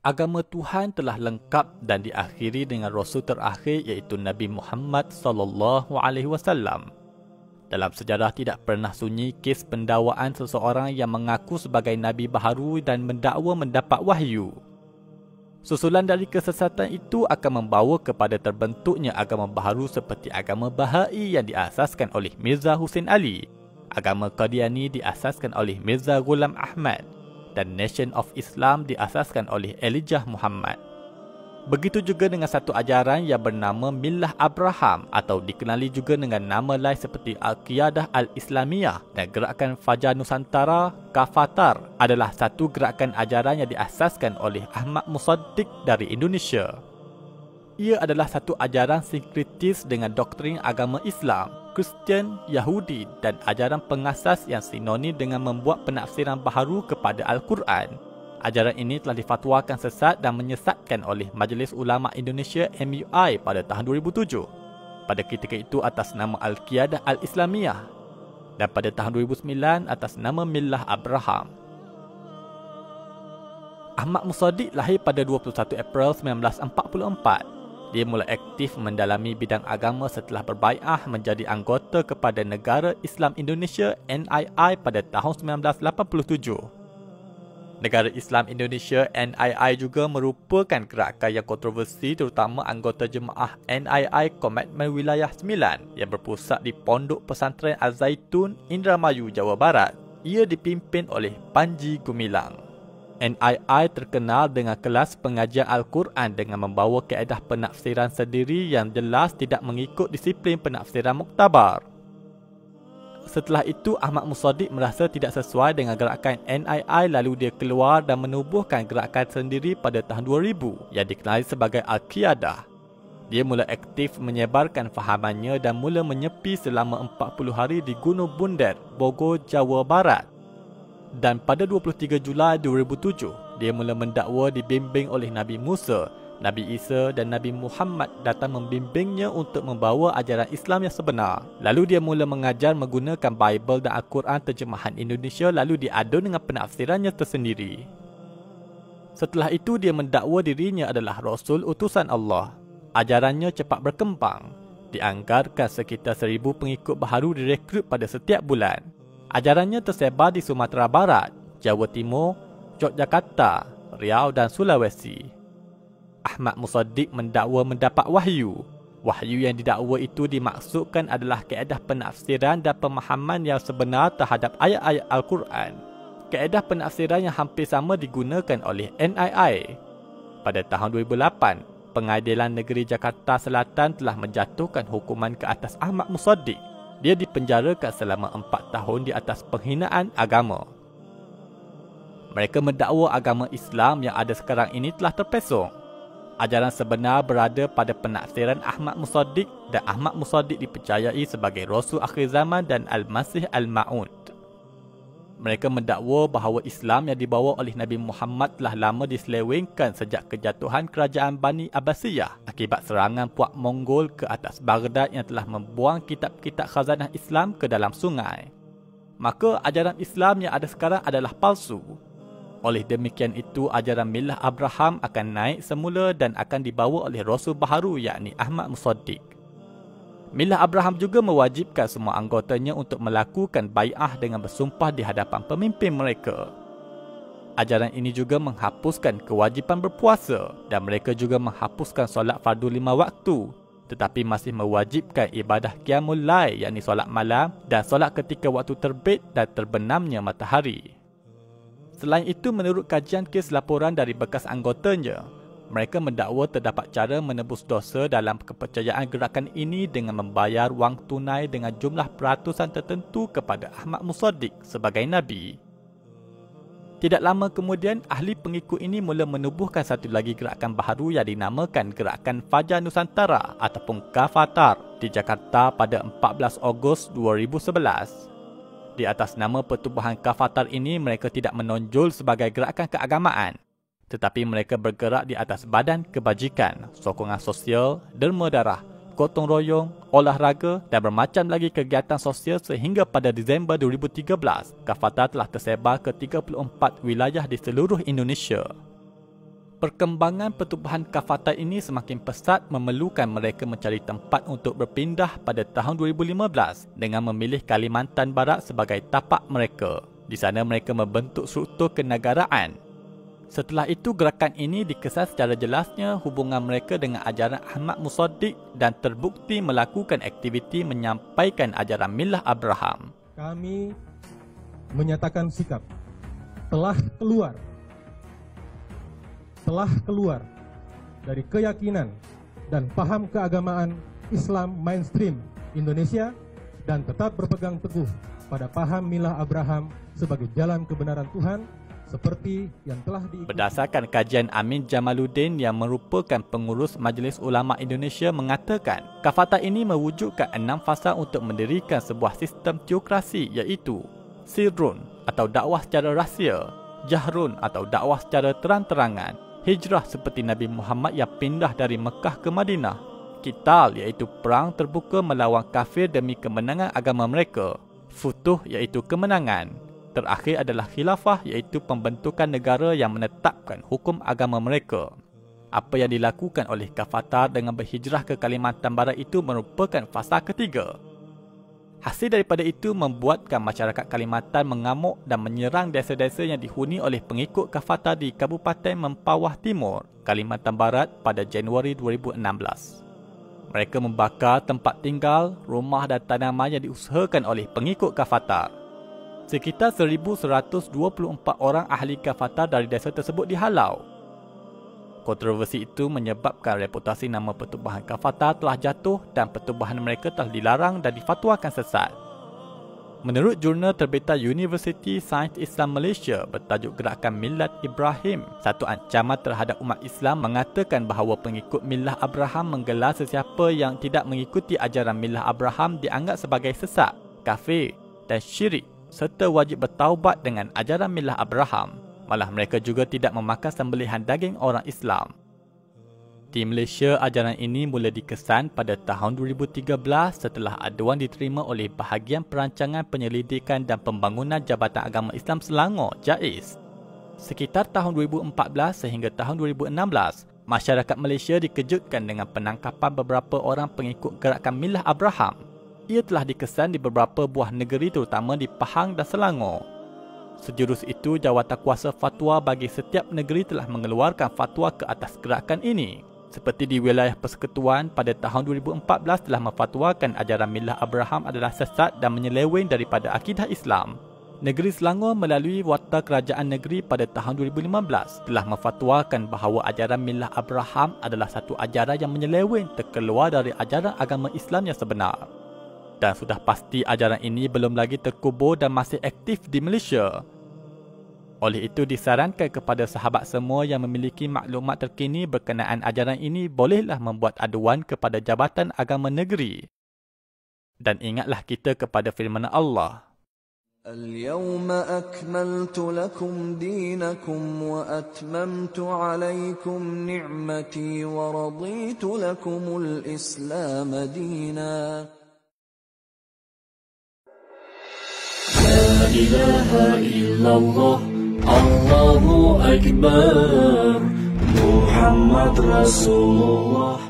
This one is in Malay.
agama Tuhan telah lengkap dan diakhiri dengan Rasul terakhir iaitu Nabi Muhammad SAW. Dalam sejarah tidak pernah sunyi kes pendakwaan seseorang yang mengaku sebagai Nabi baharu dan mendakwa mendapat wahyu. Susulan dari kesesatan itu akan membawa kepada terbentuknya agama baharu seperti agama Bahai yang diasaskan oleh Mirza Hussein Ali, agama Qadiani diasaskan oleh Mirza Ghulam Ahmad, dan Nation of Islam diasaskan oleh Elijah Muhammad. Begitu juga dengan satu ajaran yang bernama Millah Abraham atau dikenali juga dengan nama lain seperti Al-Qiyadah Al-Islamiyah, dan gerakan Fajar Nusantara Kafatar adalah satu gerakan ajaran yang diasaskan oleh Ahmad Musaddiq dari Indonesia. Ia adalah satu ajaran sinkritis dengan doktrin agama Islam, Kristian, Yahudi dan ajaran pengasas yang sinonim dengan membuat penafsiran baharu kepada Al-Quran. Ajaran ini telah difatwakan sesat dan menyesatkan oleh Majlis Ulama Indonesia MUI pada tahun 2007. Pada ketika itu atas nama Al-Qiyadah Al-Islamiyah dan pada tahun 2009 atas nama Millah Abraham. Ahmad Musaddiq lahir pada 21 April 1944. Dia mula aktif mendalami bidang agama setelah berbai'ah menjadi anggota kepada Negara Islam Indonesia NII pada tahun 1987. Negara Islam Indonesia NII juga merupakan gerakan yang kontroversi terutama anggota jemaah NII Komitmen Wilayah 9 yang berpusat di Pondok Pesantren Al-Zaitun, Indramayu, Jawa Barat. Ia dipimpin oleh Panji Gumilang. NII terkenal dengan kelas pengajian Al-Quran dengan membawa kaedah penafsiran sendiri yang jelas tidak mengikut disiplin penafsiran muktabar. Setelah itu, Ahmad Musaddiq merasa tidak sesuai dengan gerakan NII lalu dia keluar dan menubuhkan gerakan sendiri pada tahun 2000 yang dikenali sebagai Al-Qiyadah. Dia mula aktif menyebarkan fahamannya dan mula menyepi selama 40 hari di Gunung Bunder, Bogor, Jawa Barat. Dan pada 23 Julai 2007, dia mula mendakwa dibimbing oleh Nabi Musa, Nabi Isa dan Nabi Muhammad datang membimbingnya untuk membawa ajaran Islam yang sebenar. Lalu dia mula mengajar menggunakan Bible dan Al-Quran terjemahan Indonesia lalu diadu dengan penafsirannya tersendiri. Setelah itu dia mendakwa dirinya adalah Rasul utusan Allah. Ajarannya cepat berkembang. Dianggarkan sekitar 1,000 pengikut baharu direkrut pada setiap bulan. Ajarannya tersebar di Sumatera Barat, Jawa Timur, Yogyakarta, Riau dan Sulawesi. Ahmad Musaddiq mendakwa mendapat wahyu. Wahyu yang didakwa itu dimaksudkan adalah kaedah penafsiran dan pemahaman yang sebenar terhadap ayat-ayat Al-Quran. Kaedah penafsiran yang hampir sama digunakan oleh NII. Pada tahun 2008, Pengadilan Negeri Jakarta Selatan telah menjatuhkan hukuman ke atas Ahmad Musaddiq. Dia dipenjarakan selama 4 tahun di atas penghinaan agama. Mereka mendakwa agama Islam yang ada sekarang ini telah terpesong. Ajaran sebenar berada pada penafsiran Ahmad Musaddiq dan Ahmad Musaddiq dipercayai sebagai Rasul akhir zaman dan Al-Masih Al-Ma'ud. Mereka mendakwa bahawa Islam yang dibawa oleh Nabi Muhammad telah lama diselewengkan sejak kejatuhan kerajaan Bani Abbasiyah akibat serangan puak Mongol ke atas Baghdad yang telah membuang kitab-kitab khazanah Islam ke dalam sungai. Maka ajaran Islam yang ada sekarang adalah palsu. Oleh demikian itu, ajaran Millah Abraham akan naik semula dan akan dibawa oleh Rasul baharu yakni Ahmad Musaddiq. Millah Abraham juga mewajibkan semua anggotanya untuk melakukan bai'ah dengan bersumpah di hadapan pemimpin mereka. Ajaran ini juga menghapuskan kewajipan berpuasa dan mereka juga menghapuskan solat fardu 5 waktu tetapi masih mewajibkan ibadah qiyamul lail yakni solat malam dan solat ketika waktu terbit dan terbenamnya matahari. Selain itu, menurut kajian kes laporan dari bekas anggotanya, mereka mendakwa terdapat cara menebus dosa dalam kepercayaan gerakan ini dengan membayar wang tunai dengan jumlah peratusan tertentu kepada Ahmad Musaddiq sebagai Nabi. Tidak lama kemudian, ahli pengikut ini mula menubuhkan satu lagi gerakan baharu yang dinamakan Gerakan Fajar Nusantara ataupun Kafatar di Jakarta pada 14 Ogos 2011. Di atas nama pertubuhan Kafatar ini, mereka tidak menonjol sebagai gerakan keagamaan. Tetapi mereka bergerak di atas badan kebajikan, sokongan sosial, derma darah, gotong royong, olahraga dan bermacam lagi kegiatan sosial sehingga pada Disember 2013, Kafatar telah tersebar ke 34 wilayah di seluruh Indonesia. Perkembangan pertubuhan Kafatar ini semakin pesat memerlukan mereka mencari tempat untuk berpindah pada tahun 2015 dengan memilih Kalimantan Barat sebagai tapak mereka. Di sana mereka membentuk struktur kenegaraan. Setelah itu, gerakan ini dikesan secara jelasnya hubungan mereka dengan ajaran Ahmad Musaddiq dan terbukti melakukan aktiviti menyampaikan ajaran Millah Abraham. Kami menyatakan sikap telah keluar dari keyakinan dan paham keagamaan Islam mainstream Indonesia dan tetap berpegang teguh pada paham Millah Abraham sebagai jalan kebenaran Tuhan seperti yang telah diikuti. Berdasarkan kajian Amin Jamaluddin yang merupakan pengurus Majlis Ulama Indonesia mengatakan, Kafatar ini mewujudkan 6 fasa untuk mendirikan sebuah sistem teokrasi iaitu Sirrun atau dakwah secara rahsia, Jahrun atau dakwah secara terang-terangan, Hijrah seperti Nabi Muhammad yang pindah dari Mekah ke Madinah, Qital iaitu perang terbuka melawan kafir demi kemenangan agama mereka, Futuh iaitu kemenangan, terakhir adalah Khilafah iaitu pembentukan negara yang menetapkan hukum agama mereka. Apa yang dilakukan oleh Kafatar dengan berhijrah ke Kalimantan Barat itu merupakan fasa ketiga. Hasil daripada itu membuatkan masyarakat Kalimantan mengamuk dan menyerang desa-desa yang dihuni oleh pengikut Kafatar di Kabupaten Mempawah Timur, Kalimantan Barat pada Januari 2016. Mereka membakar tempat tinggal, rumah dan tanaman yang diusahakan oleh pengikut Kafatar. Sekitar 1,124 orang ahli Kafatar dari desa tersebut dihalau. Kontroversi itu menyebabkan reputasi nama pertubuhan Kafatar telah jatuh dan pertubuhan mereka telah dilarang dan difatwakan sesat. Menurut jurnal terbitan University Sains Islam Malaysia bertajuk Gerakan Millat Ibrahim, satu ancaman terhadap umat Islam mengatakan bahawa pengikut Millah Abraham menggelar sesiapa yang tidak mengikuti ajaran Millah Abraham dianggap sebagai sesat, kafir dan syirik serta wajib bertaubat dengan ajaran Millah Abraham. Malah mereka juga tidak memakan sembelihan daging orang Islam. Di Malaysia, ajaran ini mula dikesan pada tahun 2013 setelah aduan diterima oleh Bahagian Perancangan Penyelidikan dan Pembangunan Jabatan Agama Islam Selangor, JAIS. Sekitar tahun 2014 sehingga tahun 2016, masyarakat Malaysia dikejutkan dengan penangkapan beberapa orang pengikut gerakan Millah Abraham. Ia telah dikesan di beberapa buah negeri terutama di Pahang dan Selangor. Sejurus itu, Jawatankuasa Fatwa bagi setiap negeri telah mengeluarkan fatwa ke atas gerakan ini. Seperti di wilayah Persekutuan, pada tahun 2014 telah memfatwakan ajaran Millah Abraham adalah sesat dan menyeleweng daripada akidah Islam. Negeri Selangor melalui Warta Kerajaan Negeri pada tahun 2015 telah memfatwakan bahawa ajaran Millah Abraham adalah satu ajaran yang menyeleweng terkeluar dari ajaran agama Islam yang sebenar. Dan sudah pasti ajaran ini belum lagi terkubur dan masih aktif di Malaysia. Oleh itu disarankan kepada sahabat semua yang memiliki maklumat terkini berkenaan ajaran ini bolehlah membuat aduan kepada Jabatan Agama Negeri. Dan ingatlah kita kepada firman Allah. Al-yawma akmaltu lakum dinakum wa atmamtu alaykum ni'mati wa raditu lakumul Islam dina. La ilaha illallah, Allahu Akbar, Muhammad Rasulullah.